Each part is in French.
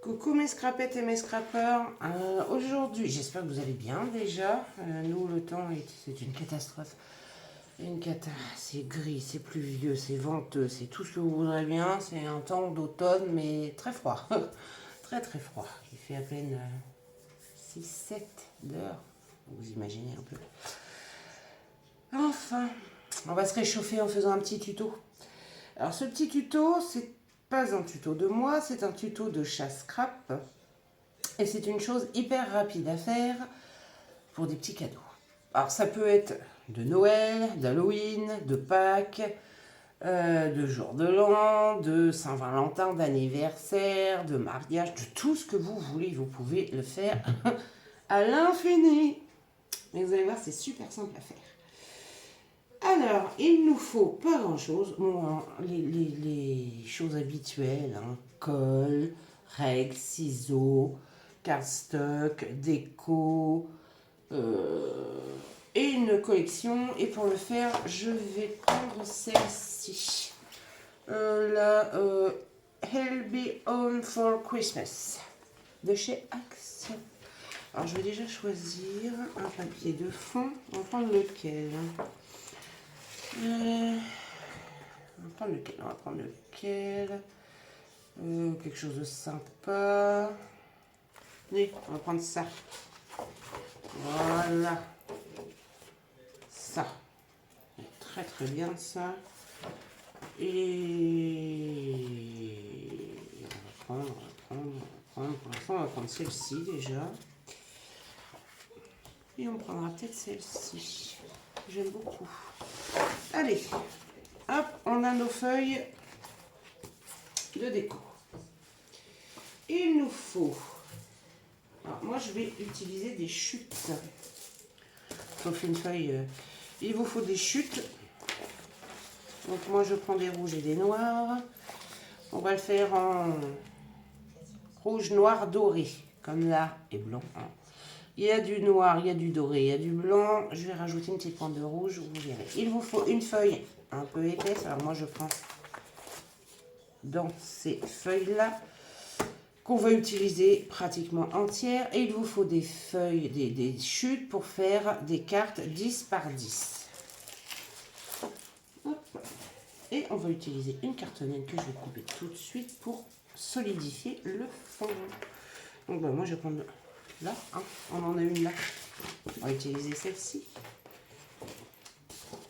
Coucou mes scrapettes et mes scrapeurs, aujourd'hui j'espère que vous allez bien déjà. Nous le temps c'est une catastrophe, une cata, c'est gris, c'est pluvieux, c'est venteux, c'est tout ce que vous voudrez bien, c'est un temps d'automne mais très froid, très très froid, il fait à peine 6-7 heures, vous imaginez un peu. Enfin, on va se réchauffer en faisant un petit tuto. Alors ce petit tuto, c'est pas un tuto de moi, c'est un tuto de chasse scrap. Et c'est une chose hyper rapide à faire pour des petits cadeaux. Alors ça peut être de Noël, d'Halloween, de Pâques, de jour de l'an, de Saint-Valentin, d'anniversaire, de mariage, de tout ce que vous voulez. Vous pouvez le faire à l'infini. Mais vous allez voir, c'est super simple à faire. Alors, il nous faut pas grand-chose. Bon, hein, les choses habituelles, hein, colle, règles, ciseaux, cardstock, déco et une collection. Et pour le faire, je vais prendre celle-ci. La I'll Be Home for Christmas de chez Action. Alors, je vais déjà choisir un papier de fond. On va prendre lequel? On va prendre lequel? On va prendre lequel? Quelque chose de sympa. Allez, on va prendre ça. Voilà. Ça. Très très bien ça. Et on va prendre. Pour l'instant, on va prendre celle-ci déjà. Et on prendra peut-être celle-ci. J'aime beaucoup. Allez. Hop, on a nos feuilles de déco. Il nous faut... Alors, moi, je vais utiliser des chutes. Sauf une feuille. Il vous faut des chutes. Donc, moi, je prends des rouges et des noirs. On va le faire en rouge, noir, doré. Comme là, et blanc. Hein. Il y a du noir, il y a du doré, il y a du blanc. Je vais rajouter une petite pointe de rouge, vous verrez. Il vous faut une feuille un peu épaisse. Alors, moi, je prends dans ces feuilles-là, qu'on va utiliser pratiquement entière. Et il vous faut des feuilles, des chutes pour faire des cartes 10 par 10. Hop. Et on va utiliser une cartonnette que je vais couper tout de suite pour solidifier le fond. Donc ben, moi je vais prendre là, hein. On en a une là. On va utiliser celle-ci.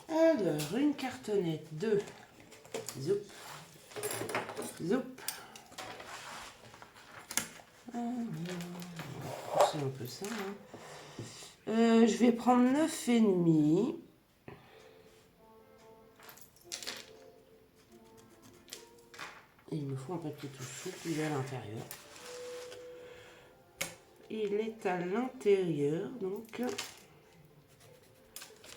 Alors une cartonnette de zoup, zoup. C'est un peu ça. Hein. Je vais prendre 9,5. Et il me faut un papier tout souple, il est à l'intérieur. Il est à l'intérieur, donc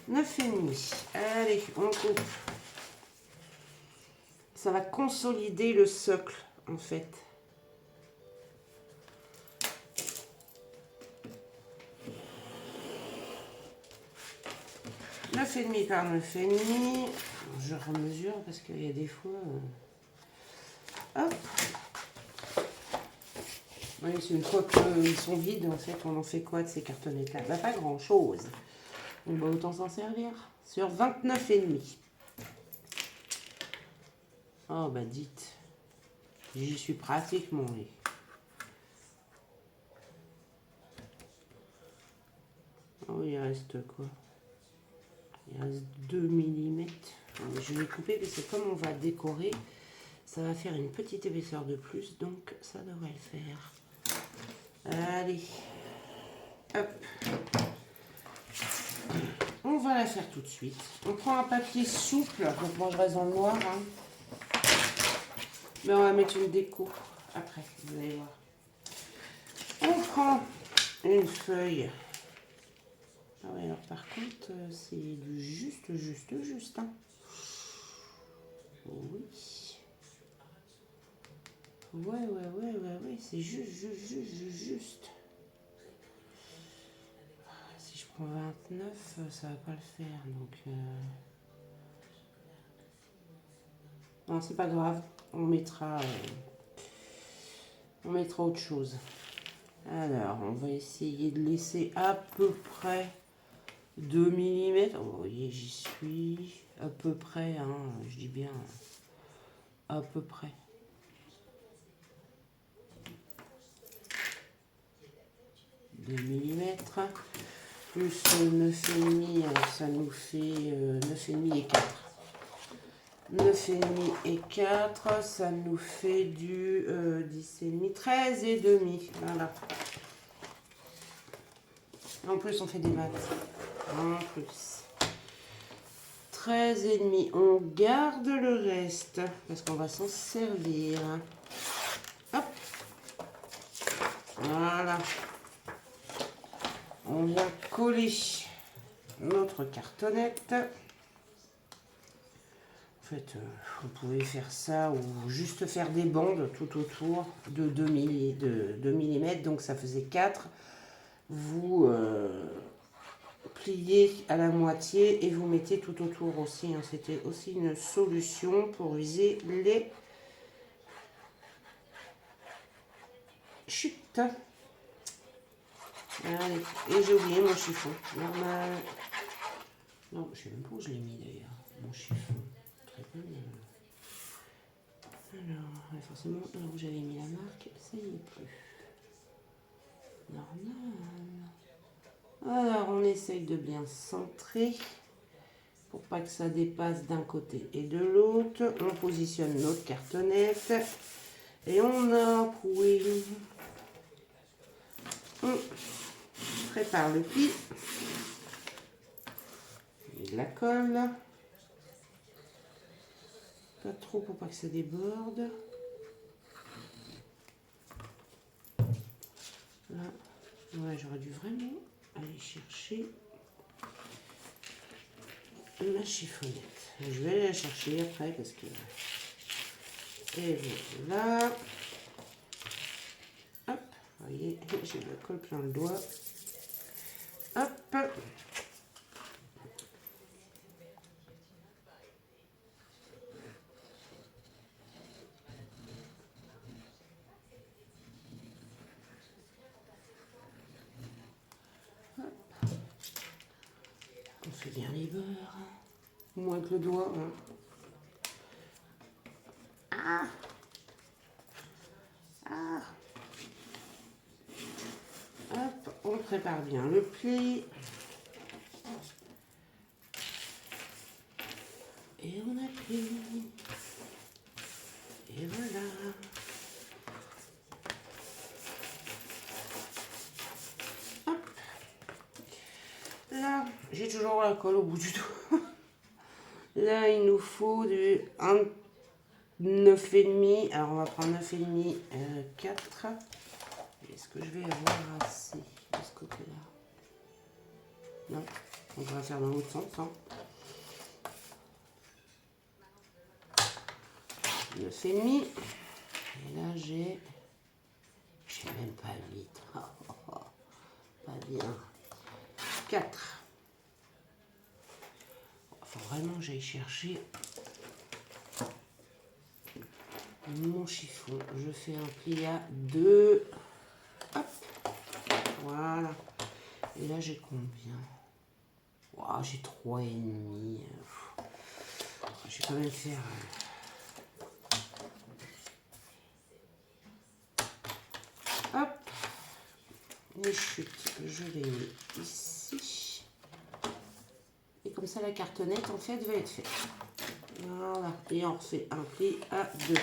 9,5. Allez, on coupe. Ça va consolider le socle, en fait. Neuf et demi par 9,5. Je remesure parce qu'il y a des fois... Hop. Oui, c'est une fois qu'ils sont vides, en fait, on en fait quoi de ces cartonnettes-là? Bah, pas grand-chose. On va autant s'en servir. Sur 29,5. Oh, bah dites. J'y suis pratiquement, oui. Oh, il reste quoi? Il reste 2 mm. Je vais couper parce que comme on va décorer, ça va faire une petite épaisseur de plus, donc ça devrait le faire. Allez, hop. On va la faire tout de suite. On prend un papier souple, donc moi je reste dans le noir. Hein. Mais on va mettre une déco après, vous allez voir. On prend une feuille. Ah ouais, alors par contre, c'est du juste. Hein. Oui. Ouais, c'est juste. Si je 29, ça va pas le faire. Donc, non, c'est pas grave. On mettra autre chose. Alors, on va essayer de laisser à peu près 2 mm. Vous voyez, j'y suis. À peu près, hein, je dis bien à peu près. Millimètres plus 9,5, ça nous fait 9,5 et 4. 9,5 et 4, ça nous fait du 10,5, 13 et demi. Voilà. En plus, on fait des maths. En plus. 13 et demi. On garde le reste parce qu'on va s'en servir. Hop. Voilà. On vient coller notre cartonnette. En fait, vous pouvez faire ça ou juste faire des bandes tout autour de 2 mm. Donc ça faisait 4. Vous pliez à la moitié et vous mettez tout autour aussi. Hein. C'était aussi une solution pour viser les chutes. Allez. Et j'ai oublié mon chiffon. Normal. Non, je sais même pas où je l'ai mis d'ailleurs. Mon chiffon. Très bien. Alors, forcément, là où j'avais mis la marque, ça y est plus. Normal. Alors, on essaye de bien centrer pour pas que ça dépasse d'un côté et de l'autre. On positionne notre cartonnette et on appuie. On prépare le pli. Et de la colle. Pas trop pour pas que ça déborde. Là, ouais, j'aurais dû vraiment aller chercher ma chiffonnette. Je vais aller la chercher après parce que... Et voilà. Hop, vous voyez, j'ai de la colle plein le doigt. Hop. On fait bien les beurres. Moins que le doigt. Hein. Ah. Ah. Hop, on prépare bien le pli. Et on appuie. Et voilà. Hop. Là, j'ai toujours la colle au bout du doigt. Là, il nous faut du 9,5. Alors, on va prendre 9,5, 4. Est-ce que je vais avoir assez de ce côté-là? Non, on va faire dans l'autre sens. Hein. 9,5. Et là, j'ai même pas 8. Pas bien. 4. Il faut vraiment que j'aille chercher mon chiffon. Je fais un pli à 2. Hop. Voilà. Et là, j'ai combien? Wow, j'ai 3,5. Je vais quand même faire... Hop. Les chutes, je les mets ici. Et comme ça, la cartonnette, en fait, va être faite. Voilà. Et on refait un pli à 2.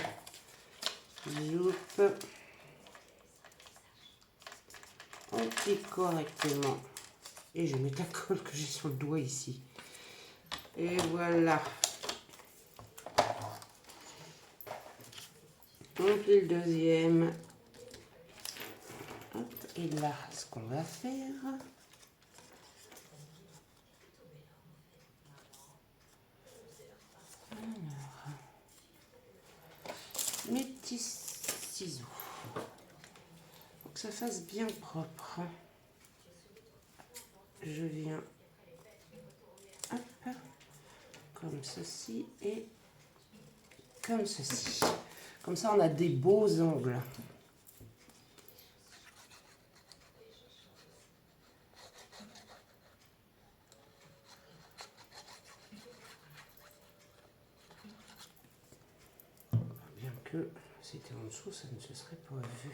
Zoup. On plie correctement. Et je mets la colle que j'ai sur le doigt ici. Et voilà. On plie le deuxième. Hop. Et là, ce qu'on va faire... Alors, mes petits ciseaux. Faut que ça fasse bien propre. je viens hop, comme ceci et comme ceci. Comme ça, on a des beaux angles. Bien que c'était en dessous, ça ne se serait pas vu.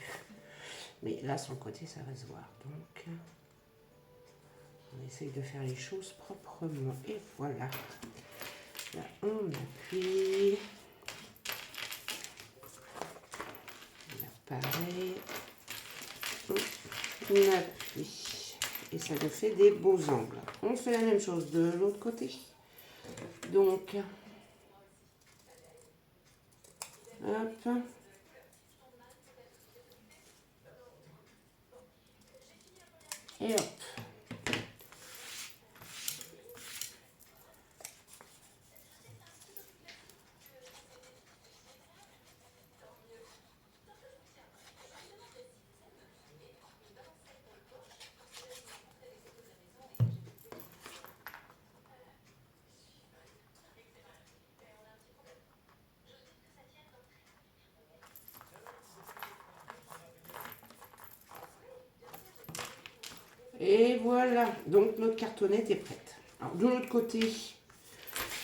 Mais là, sur le côté, ça va se voir. Donc, on essaye de faire les choses proprement. Et voilà. Là, on appuie. Là, pareil. On appuie. Et ça nous fait des beaux angles. On fait la même chose de l'autre côté. Donc, hop. Et hop. Et voilà, donc notre cartonnette est prête. Alors de l'autre côté,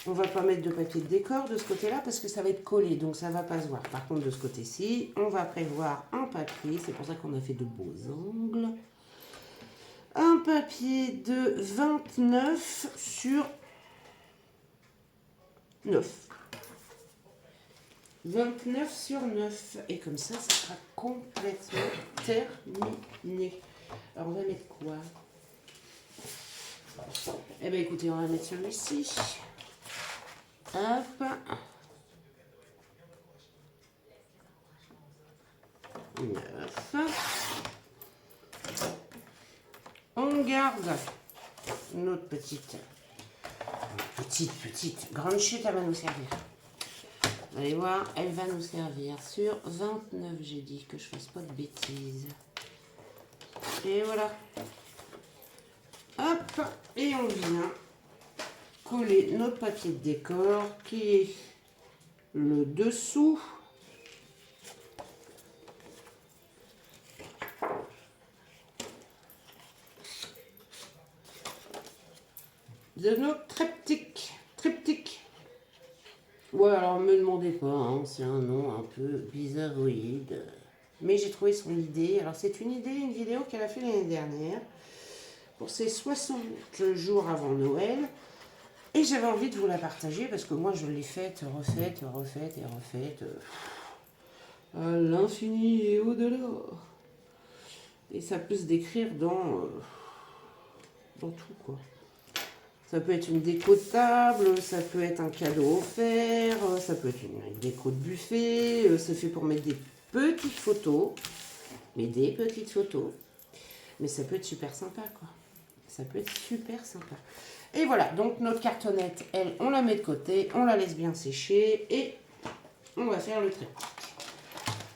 on va pas mettre de papier de décor de ce côté-là parce que ça va être collé, donc ça va pas se voir. Par contre, de ce côté-ci, on va prévoir un papier, c'est pour ça qu'on a fait de beaux angles. Un papier de 29 sur 9. 29 sur 9. Et comme ça sera complètement terminé. Alors, on va mettre quoi? Eh bien, écoutez, on va mettre celui-ci. Hop. 9. On garde notre petite grande chute, elle va nous servir. Vous allez voir, elle va nous servir sur 29, j'ai dit que je fasse pas de bêtises. Et voilà. Hop, et on vient coller notre papier de décor qui est le dessous de notre triptyque. Ouais, alors ne me demandez pas, hein, c'est un nom un peu bizarroïde. Mais j'ai trouvé son idée. Alors c'est une vidéo qu'elle a fait l'année dernière pour ses 60 jours avant Noël. Et j'avais envie de vous la partager parce que moi je l'ai faite, refaite à l'infini et au-delà. Et ça peut se décrire dans tout quoi. Ça peut être une déco de table, ça peut être un cadeau offert, ça peut être une déco de buffet, c'est fait pour mettre des petites photos, mais ça peut être super sympa quoi. Ça peut être super sympa. Et voilà, donc notre cartonnette, elle, on la met de côté, on la laisse bien sécher et on va faire le triptyque.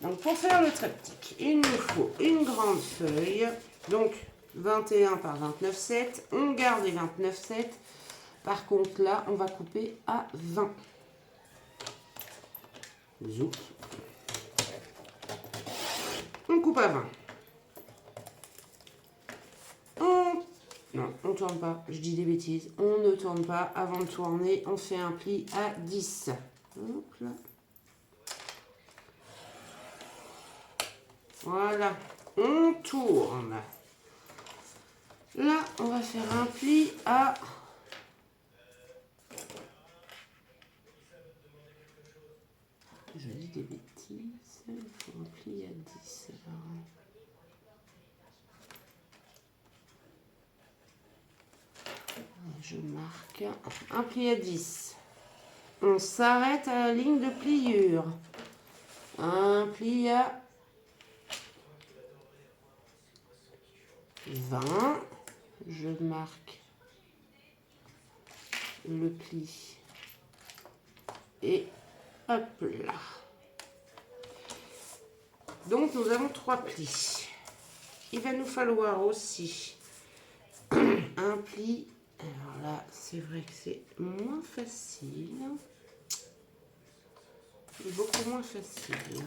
Donc pour faire le triptyque, il nous faut une grande feuille, donc 21 par 29,7, on garde les 29,7. Par contre, là, on va couper à 20. Zoom. On coupe à 20. Non, on ne tourne pas. Je dis des bêtises. On ne tourne pas. Avant de tourner, on fait un pli à 10. Hop là. Voilà. On tourne. Là, on va faire un pli à... Je dis des bêtises. Il faut un pli à 10. Alors. Je marque un pli à 10. On s'arrête à la ligne de pliure. Un pli à 20. Je marque le pli. Et hop là. Donc nous avons 3 plis. Il va nous falloir aussi un un pli. Alors là, c'est vrai que c'est moins facile. Beaucoup moins facile.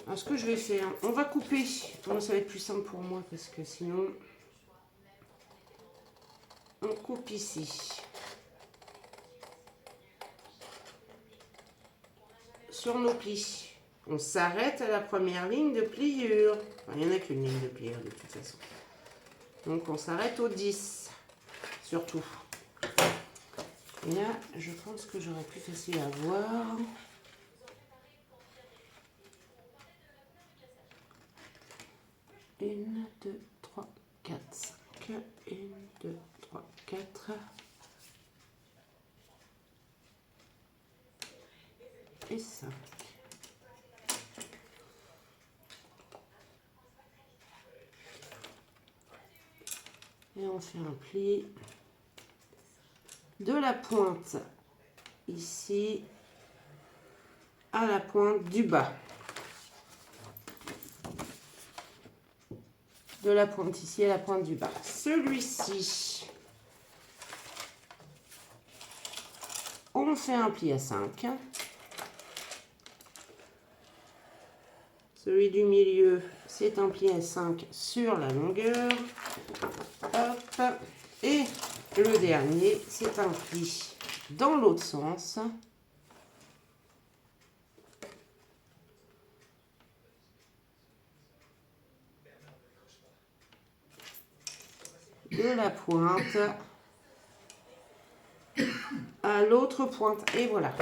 Alors, ce que je vais faire, on va couper. Bon, ça va être plus simple pour moi parce que sinon, on coupe ici. Sur nos plis. On s'arrête à la première ligne de pliure. Enfin, il n'y en a qu'une ligne de pliure de toute façon. Donc, on s'arrête au 10. Surtout. Et là, je pense que j'aurai plus facile à voir. Une, 2, 3, 4, 5. 1, 2, 3, 4. Et 5. Et on fait un pli de la pointe ici à la pointe du bas. De la pointe ici à la pointe du bas. Celui-ci, on fait un pli à 5. Celui du milieu, c'est un pli à 5 sur la longueur. Hop. Et le dernier, c'est un pli dans l'autre sens. De la pointe à l'autre pointe. Et voilà.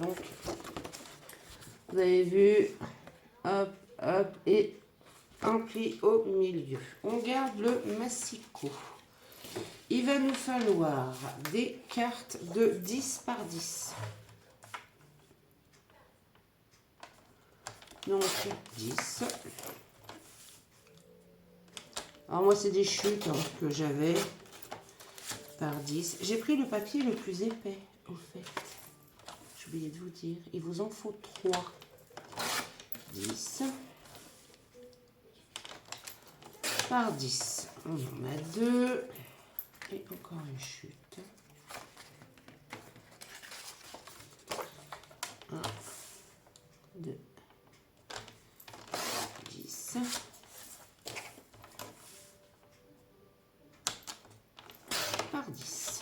Donc, vous avez vu, hop, hop, et un pli au milieu. On garde le massicot. Il va nous falloir des cartes de 10 par 10. Donc, 10. Alors, moi, c'est des chutes que j'avais par 10. J'ai pris le papier le plus épais, en fait. J'ai oublié de vous dire. Il vous en faut 3. 10 par 10. On en a 2. Et encore une chute. 1, 2, 10. Par 10.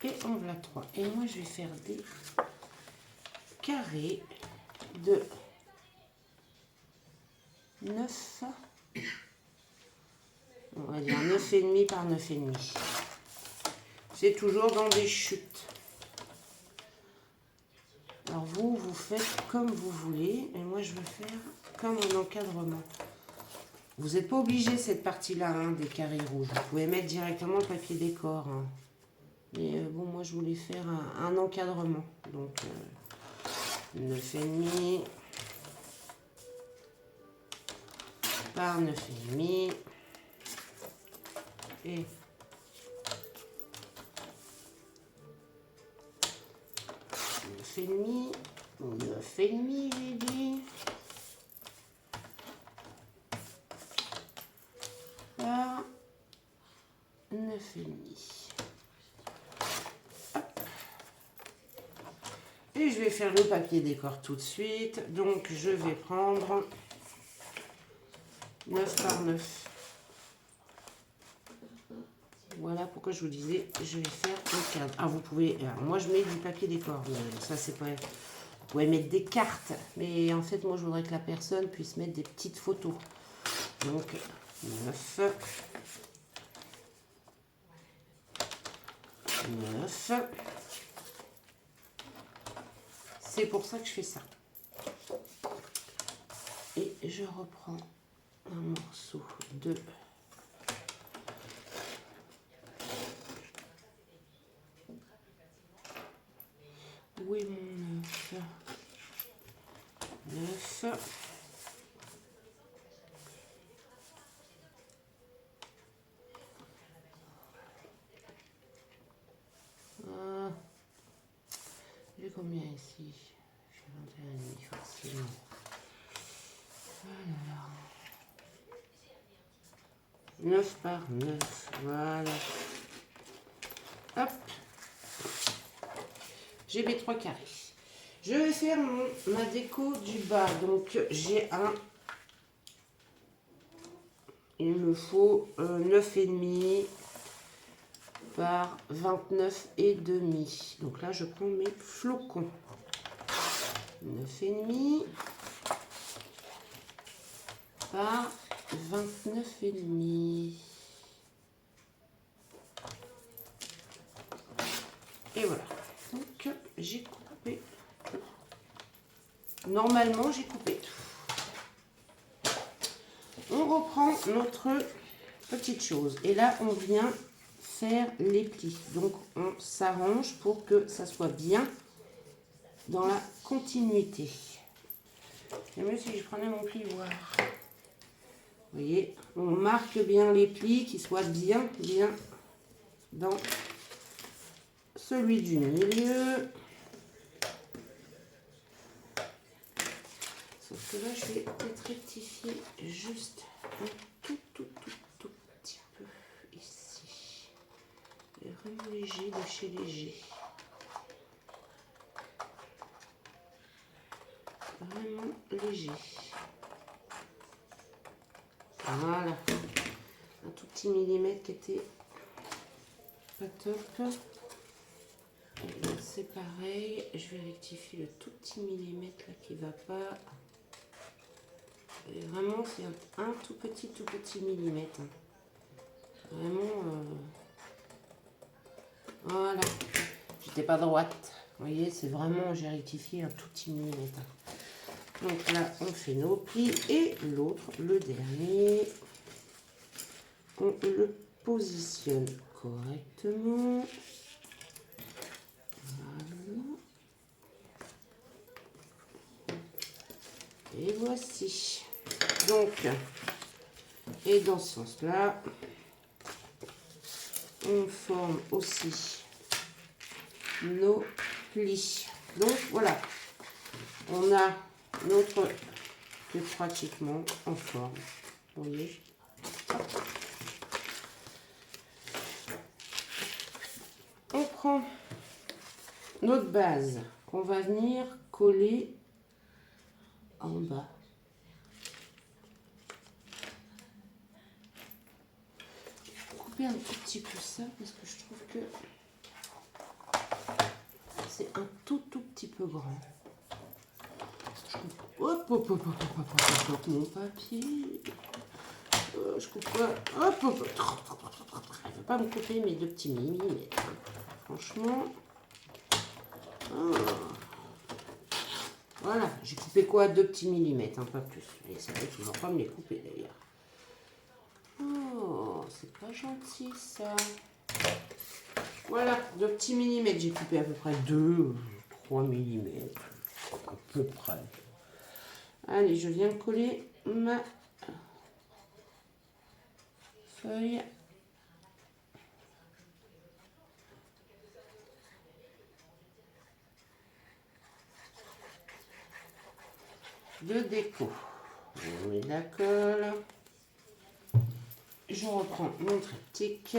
Et on va 3. Et moi, je vais faire des carrés de 9. On va dire 9,5 par 9,5. C'est toujours dans des chutes. Alors vous, vous faites comme vous voulez. Et moi, je vais faire comme un encadrement. Vous n'êtes pas obligé cette partie-là, hein, des carrés rouges. Vous pouvez mettre directement le papier décor. Hein. Mais bon, moi, je voulais faire un encadrement. Donc, 9,5 par 9,5. Et 9,5. 9,5, j'ai dit. Par 9,5. Et je vais faire le papier décor tout de suite. Donc, je vais prendre 9 par 9. Voilà pourquoi je vous disais, je vais faire un cadre. Ah, vous pouvez... Alors, moi, je mets du papier décor. Ça, c'est pas... Vous pouvez mettre des cartes. Mais en fait, moi, je voudrais que la personne puisse mettre des petites photos. Donc, 9. 9. C'est pour ça que je fais ça. Et je reprends un morceau de... Où est mon 9? 9. J'ai combien ici? J'ai 21,5 forcément. 9 par 9. Voilà. Hop. J'ai mes 3 carrés. Je vais faire ma déco du bas. Donc, j'ai un... Il me faut 9,5 par 29,5. Donc là, je prends mes flocons. 9,5 par 29,5. Et voilà. Donc, j'ai coupé. Normalement, j'ai coupé tout. On reprend notre petite chose. Et là, on vient faire les plis. Donc, on s'arrange pour que ça soit bien dans la continuité. C'est mieux si je prenais mon plioir. Vous voyez, on marque bien les plis, qui soient bien dans celui du milieu. Sauf que là, je vais peut-être rectifier juste un tout petit peu ici. Vraiment léger de chez léger. Vraiment léger. Voilà. Un tout petit millimètre qui était pas top. C'est pareil. Je vais rectifier le tout petit millimètre là qui va pas. Et vraiment, c'est un tout petit millimètre. Vraiment. Voilà. J'étais pas droite. Vous voyez, c'est vraiment, j'ai rectifié un tout petit millimètre. Donc là, on fait nos plis et l'autre, le dernier, on le positionne correctement. Voilà. Et voici. Donc, et dans ce sens-là, on forme aussi nos plis. Donc voilà, on a notre qui est pratiquement en forme. Vous voyez. On prend notre base qu'on va venir coller en bas. Couper un tout petit peu ça parce que je trouve que c'est un tout petit peu grand. Hop, mon papier. Je coupe pas. Hop. Elle ne va pas me couper mes 2 petits millimètres. Franchement. Voilà, j'ai coupé quoi? 2 petits millimètres, pas plus. Et ça va toujours pas me les couper d'ailleurs. Oh, c'est pas gentil ça. Voilà, 2 petits millimètres. J'ai coupé à peu près 3 millimètres. À peu près. Allez, je viens coller ma feuille. De déco. On met de la colle. Je reprends mon triptyque.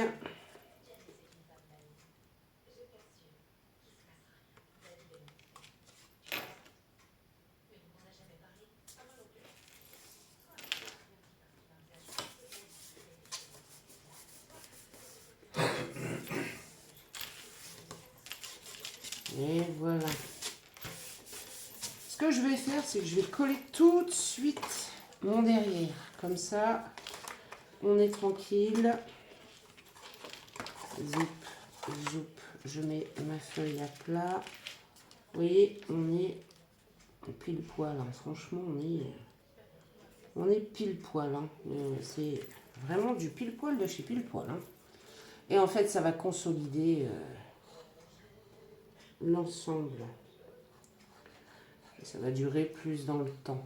Et voilà. Ce que je vais faire, c'est que je vais coller tout de suite mon derrière. Comme ça, on est tranquille. Zip, zoup. Je mets ma feuille à plat. Vous voyez, on est pile poil. Hein. Franchement, on est pile poil. Hein. C'est vraiment du pile poil de chez pile poil. Hein. Et en fait, ça va consolider l'ensemble. Ça va durer plus dans le temps.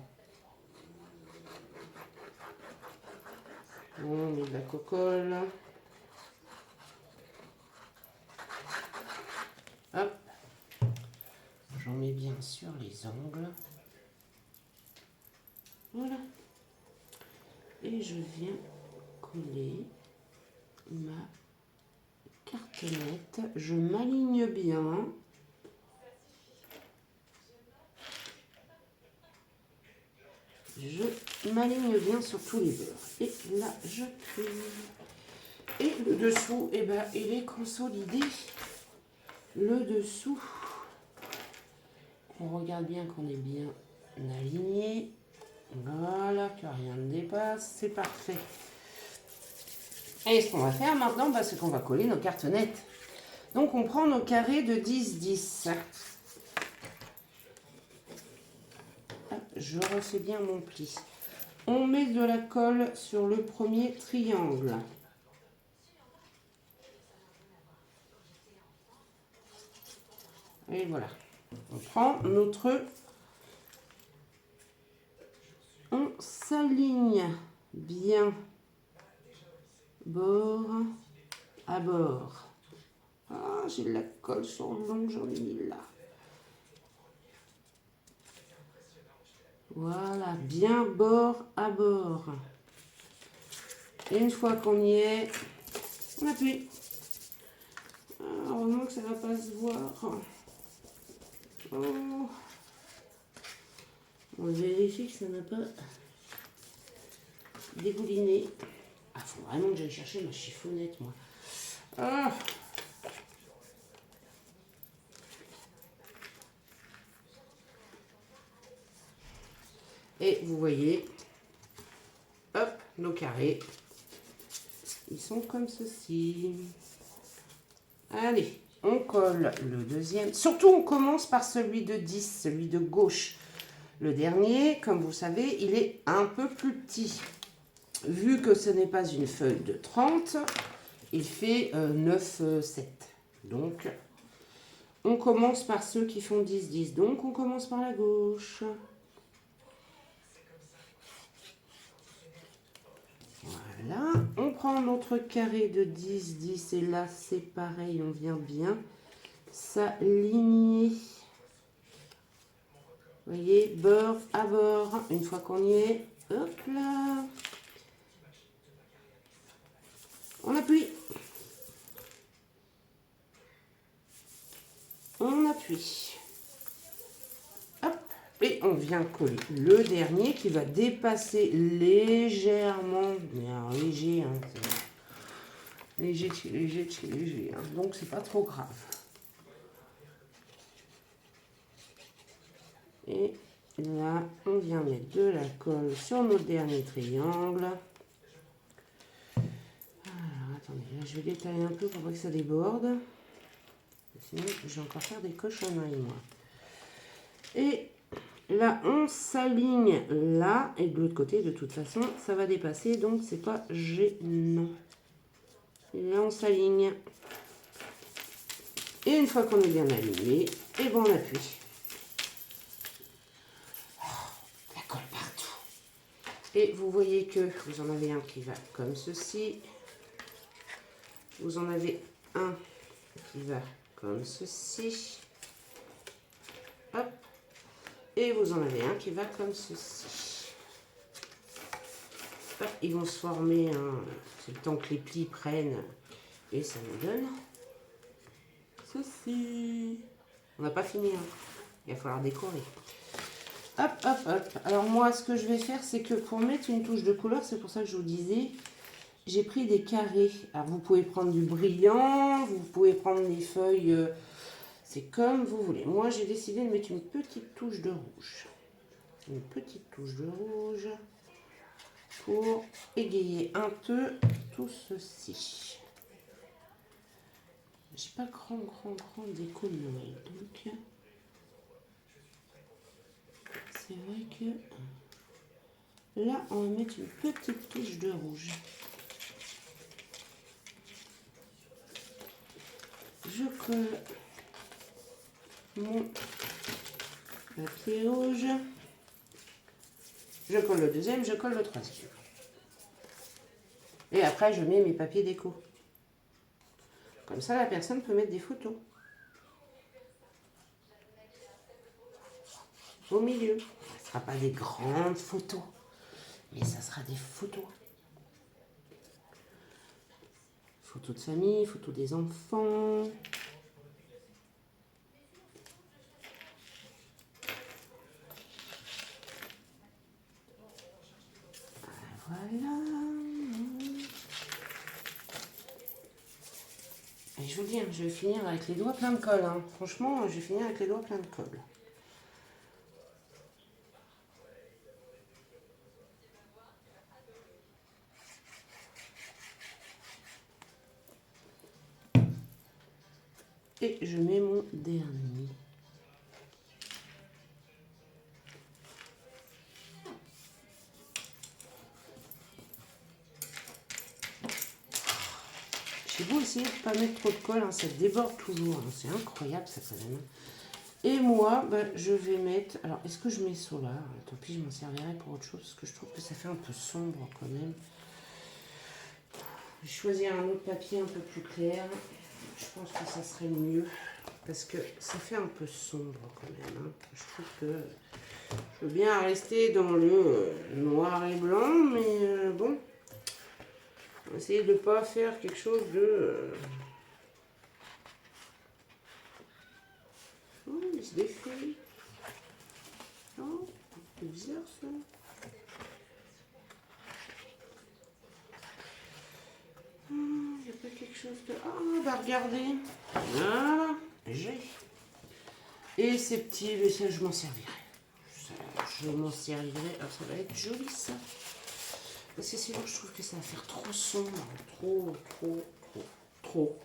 On met de la cocolle. Hop. J'en mets bien sur les angles. Voilà. Et je viens coller ma cartonnette. Je m'aligne bien. Je m'aligne bien sur tous les bords. Et là, je plie. Et le dessous, eh ben, il est consolidé. Le dessous, on regarde bien qu'on est bien aligné. Voilà, que rien ne dépasse. C'est parfait. Et ce qu'on va faire maintenant, bah, c'est qu'on va coller nos cartonnettes. Donc, on prend nos carrés de 10-10. Je refais bien mon pli. On met de la colle sur le premier triangle. Et voilà. On prend notre... On s'aligne bien bord à bord. Ah, j'ai de la colle sur l'ongle, j'en ai mis là. Voilà, bien bord à bord. Et une fois qu'on y est, on appuie. Ah, heureusement que ça ne va pas se voir. Oh. On vérifie que ça n'a pas dégouliné. Ah, faut vraiment que j'aille chercher ma chiffonnette, moi. Ah. Et vous voyez, hop, nos carrés, ils sont comme ceci. Allez, on colle le deuxième. Surtout, on commence par celui de 10, celui de gauche. Le dernier, comme vous savez, il est un peu plus petit. Vu que ce n'est pas une feuille de 30, il fait 9,7. Donc, on commence par ceux qui font 10-10. Donc, on commence par la gauche. Voilà, on prend notre carré de 10-10 et là c'est pareil, on vient bien s'aligner. Vous voyez, bord à bord. Une fois qu'on y est, hop là, on appuie. On appuie. Hop, et on vient coller le dernier qui va dépasser légèrement, mais alors léger, hein, léger, hein, donc c'est pas trop grave. Et là, on vient mettre de la colle sur notre dernier triangle. Alors, attendez, là, je vais l'étaler un peu pour pas que ça déborde. Sinon, je vais encore faire des cochonneries, moi. Et là, on s'aligne là. Et de l'autre côté, de toute façon, ça va dépasser. Donc, c'est pas gênant. Et là, on s'aligne. Et une fois qu'on est bien aligné, et bon, on appuie. Et vous voyez que vous en avez un qui va comme ceci. Vous en avez un qui va comme ceci. Hop. Et vous en avez un qui va comme ceci. Hop. Ils vont se former. Hein. C'est le temps que les plis prennent. Et ça nous donne ceci. On n'a pas fini. Hein. Il va falloir décorer. Hop, hop, hop. Alors moi, ce que je vais faire, c'est que pour mettre une touche de couleur, c'est pour ça que je vous disais, j'ai pris des carrés. Alors vous pouvez prendre du brillant, vous pouvez prendre des feuilles, c'est comme vous voulez. Moi, j'ai décidé de mettre une petite touche de rouge. Une petite touche de rouge pour égayer un peu tout ceci. J'ai pas grand déco de Noël, donc... C'est vrai que là, on va mettre une petite touche de rouge. Je colle mon papier rouge. Je colle le deuxième, je colle le troisième. Et après, je mets mes papiers déco. Comme ça, la personne peut mettre des photos. Au milieu. Ce ne sera pas des grandes photos, mais ça sera des photos. photos de famille, photos des enfants. Voilà. Et je vous dis, je vais finir avec les doigts pleins de colle. Hein. Franchement, je vais finir avec les doigts pleins de colle. Et je mets mon dernier. J'ai beau essayer de ne pas mettre trop de colle, hein, ça déborde toujours. Hein, c'est incroyable ça quand même. Et moi, je vais mettre... Alors, est-ce que je mets Solar? Tant pis, je m'en servirai pour autre chose, parce que je trouve que ça fait un peu sombre quand même. Je vais choisir un autre papier un peu plus clair. Je pense que ça serait mieux, parce que ça fait un peu sombre quand même. Hein. Je trouve que je veux bien rester dans le noir et blanc, mais bon, on va essayer de ne pas faire quelque chose de... Oh, il se défait. Oh, c'est bizarre ça. Il n'y a pas quelque chose de... Ah, bah regardez. Voilà, j'ai. Et ces petits, mais ça je m'en servirai. Je m'en servirai. Ah, ça va être joli ça. Parce que sinon je trouve que ça va faire trop sombre. Trop.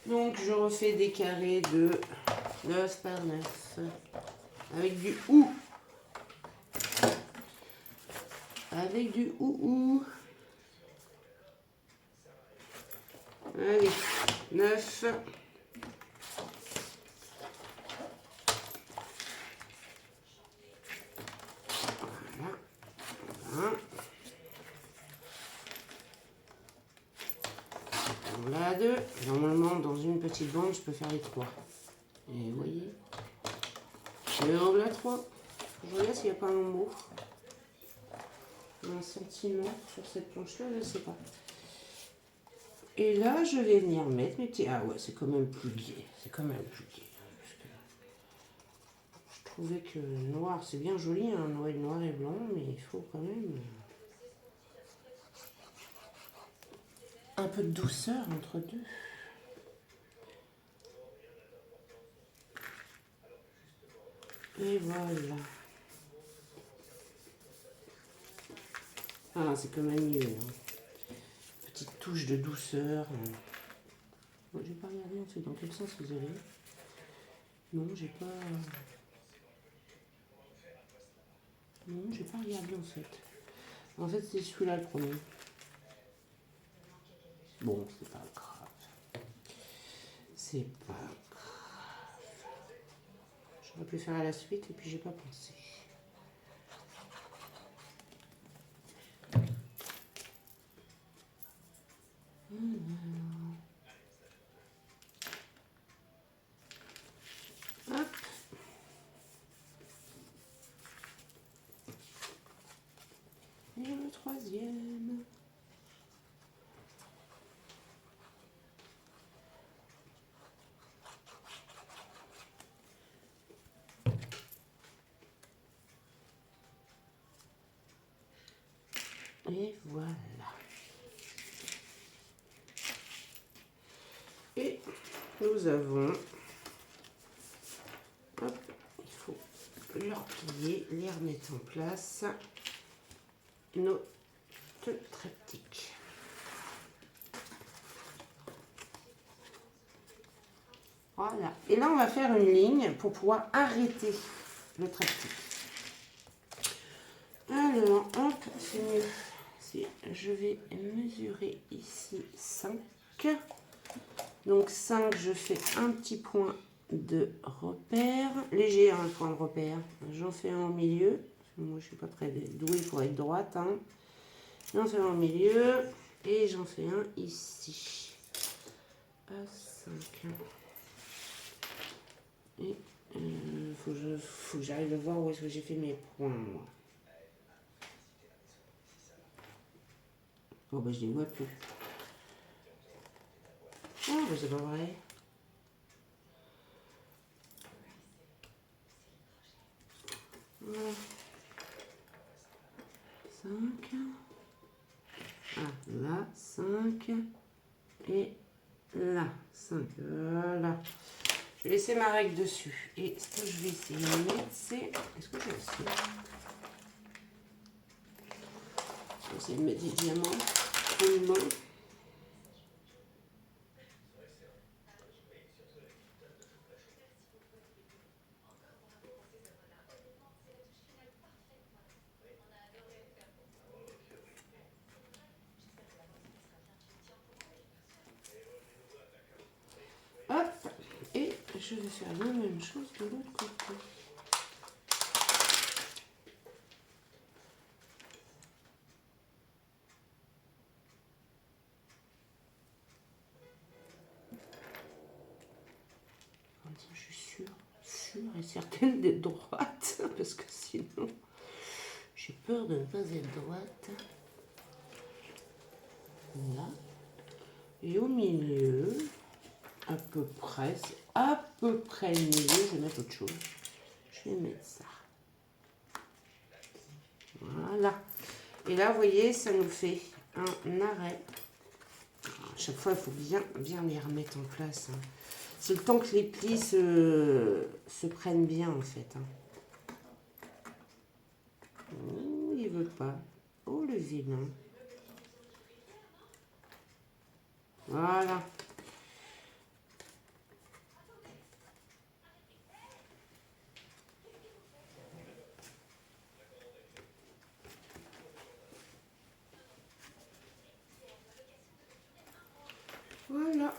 Donc je refais des carrés de 9 par 9. Avec du ou. Avec du ou. Allez, 9. Voilà. Voilà 2. Normalement, dans une petite bande, je peux faire les 3. Et vous voyez. Et en voilà 3. Je regarde s'il n'y a pas un mot. Un sentiment sur cette planche-là, je ne sais pas. Et là, je vais venir mettre mes petits... Ah ouais, c'est quand même plus gai. C'est quand même plus gai. Je trouvais que noir, c'est bien joli, hein, noir et blanc, mais il faut quand même un peu de douceur entre deux. Et voilà. Ah, c'est quand même mieux. Hein. Petite touche de douceur. Bon, j'ai pas regardé en fait dans quel sens vous allez. Non, j'ai pas... Non, j'ai pas regardé en fait. En fait, c'est celui-là le premier. Bon, c'est pas grave. C'est pas grave. J'aurais pu faire à la suite et puis j'ai pas pensé. Hop. Et le troisième. Et voilà. Et nous avons, hop, il faut les replier, les remettre en place, nos triptyques. Voilà. Et là, on va faire une ligne pour pouvoir arrêter le triptyque. Alors, hop, c'est mieux. Je vais mesurer ici 5. Donc 5, je fais un petit point de repère. Léger, hein, le point de repère. J'en fais un au milieu. Moi, je ne suis pas très douée pour être droite. Hein. J'en fais un au milieu. Et j'en fais un ici. À 5. Et faut que j'arrive à voir où est-ce que j'ai fait mes points, moi. Oh, bah, je les vois plus. Ah, bah, c'est pas vrai. Voilà. 5. Ah, là, 5. Et là, 5. Voilà. Je vais laisser ma règle dessus. Et ce que je vais essayer de mettre, c'est... Est-ce que j'ai aussi? Je vais essayer de mettre des diamants. Absolument. Hop. Et je vais faire la même chose de l'autre côté. Comme ça, je suis sûre et certaine d'être droite. Parce que sinon, j'ai peur de ne pas être droite. Là. Et au milieu, à peu près, c'est à peu près le milieu. Je vais mettre autre chose. Je vais mettre ça. Voilà. Et là, vous voyez, ça nous fait un arrêt. À chaque fois, il faut bien les remettre en place. Hein. C'est le temps que les plis se prennent bien, en fait. Hein. Oh, il veut pas. Oh, le vilain. Voilà. Voilà.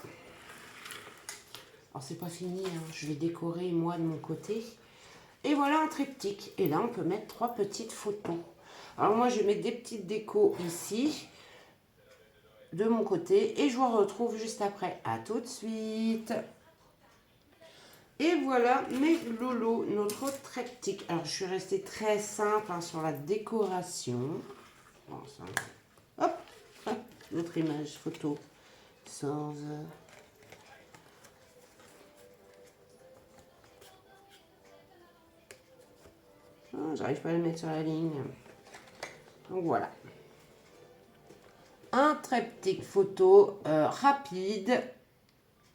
Alors, c'est pas fini. Hein. Je vais décorer, moi, de mon côté. Et voilà un triptyque. Et là, on peut mettre 3 petites photos. Alors, moi, je vais mettre des petites décos ici, de mon côté. Et je vous retrouve juste après. À tout de suite. Et voilà mes loulous, notre triptyque. Alors, je suis restée très simple hein, sur la décoration. Bon, ça, hop, notre image photo. Sans... Oh, j'arrive pas à le mettre sur la ligne. Donc, voilà. Un triptyque photo rapide.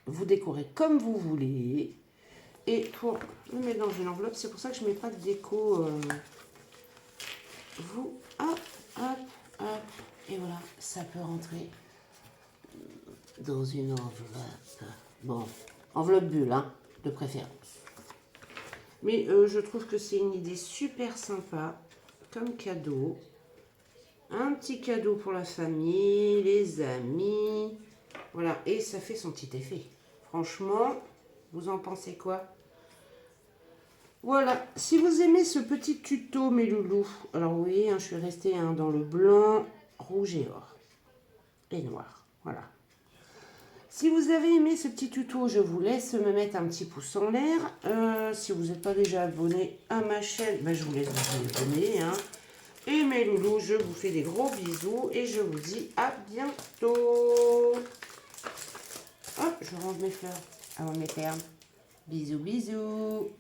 Vous décorez comme vous voulez. Et pour le mettre dans une enveloppe, c'est pour ça que je ne mets pas de déco. Vous, hop, hop, hop. Et voilà, ça peut rentrer dans une enveloppe. Bon, enveloppe bulle, hein, de préférence. Mais je trouve que c'est une idée super sympa comme cadeau. Un petit cadeau pour la famille, les amis. Voilà, et ça fait son petit effet. Franchement, vous en pensez quoi? Voilà, si vous aimez ce petit tuto, mes loulous, alors oui, hein, je suis restée hein, dans le blanc, rouge et or. Et noir, voilà. Si vous avez aimé ce petit tuto, je vous laisse me mettre un petit pouce en l'air. Si vous n'êtes pas déjà abonné à ma chaîne, ben, je vous laisse vous abonner. Hein. Et mes loulous, je vous fais des gros bisous et je vous dis à bientôt. Hop, je range mes fleurs avant mes termes. Bisous, bisous.